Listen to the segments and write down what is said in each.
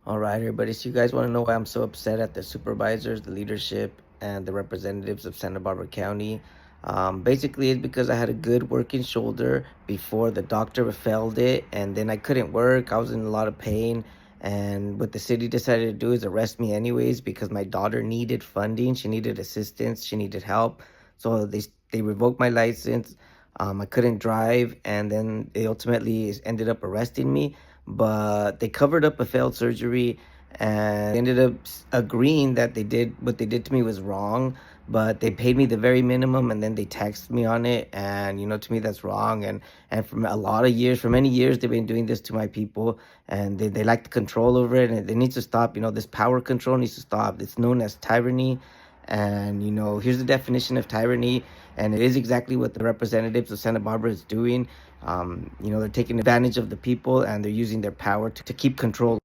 All right, everybody. So you guys want to know why I'm so upset at the supervisors, the leadership, and the representatives of Santa Barbara County? Basically, it's because I had a good working shoulder before the doctor failed it, and then I couldn't work. I was in a lot of pain, and what the city decided to do is arrest me anyways because my daughter needed funding. She needed assistance. She needed help. So they revoked my license. I couldn't drive, and then they ultimately ended up arresting me, but they covered up a failed surgery and ended up agreeing that they did what they did to me was wrong, but they paid me the very minimum and then they taxed me on it. And to me that's wrong. And for many years they've been doing this to my people, and they like the control over it, and it needs to stop. This power control needs to stop. It's known as tyranny. And here's the definition of tyranny, and it is exactly what the representatives of Santa Barbara is doing. They're taking advantage of the people, and they're using their power to keep control.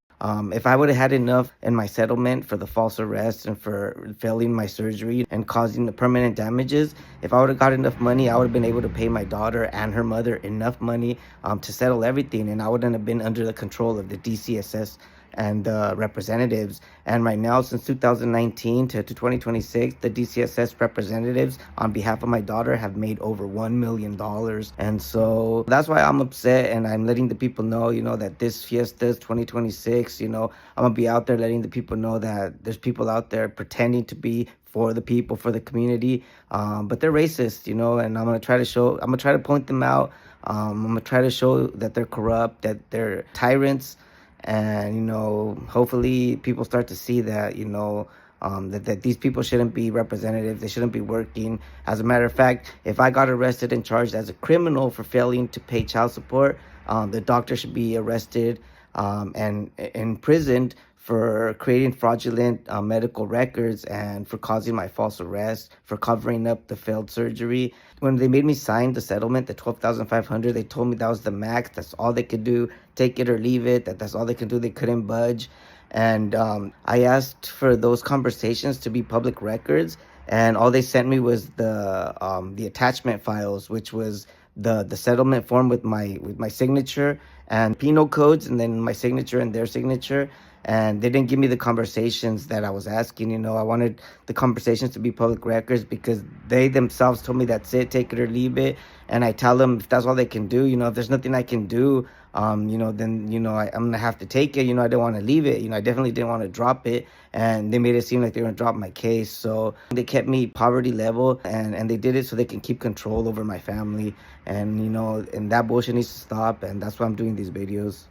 If I would have had enough in my settlement for the false arrest and for failing my surgery and causing the permanent damages, if I would have got enough money, I would have been able to pay my daughter and her mother enough money to settle everything, and I wouldn't have been under the control of the DCSS and the representatives. And right now, since 2019 to 2026, the DCSS representatives on behalf of my daughter have made over $1 million. And so that's why I'm upset, and I'm letting the people know, that this Fiestas 2026, I'm gonna be out there letting the people know that there's people out there pretending to be for the people, for the community, but they're racist, and I'm gonna try to point them out. I'm gonna try to show that they're corrupt, that they're tyrants, and hopefully people start to see that that these people shouldn't be representatives. They shouldn't be working. As a matter of fact, if I got arrested and charged as a criminal for failing to pay child support, the doctor should be arrested and imprisoned for creating fraudulent medical records and for causing my false arrest, for covering up the failed surgery. When they made me sign the settlement, the 12,500, they told me that was the max. That's all they could do. Take it or leave it. That's all they could do. They couldn't budge. And I asked for those conversations to be public records, and all they sent me was the attachment files, which was the settlement form with my signature and penal codes, and then my signature and their signature. And they didn't give me the conversations that I was asking. I wanted the conversations to be public records because they themselves told me that's it, take it or leave it. And I tell them if that's all they can do, if there's nothing I can do, then I'm gonna have to take it. I didn't want to leave it. I definitely didn't want to drop it, and they made it seem like they were gonna drop my case. So they kept me poverty level, and they did it so they can keep control over my family. And and that bullshit needs to stop, and that's why I'm doing these videos.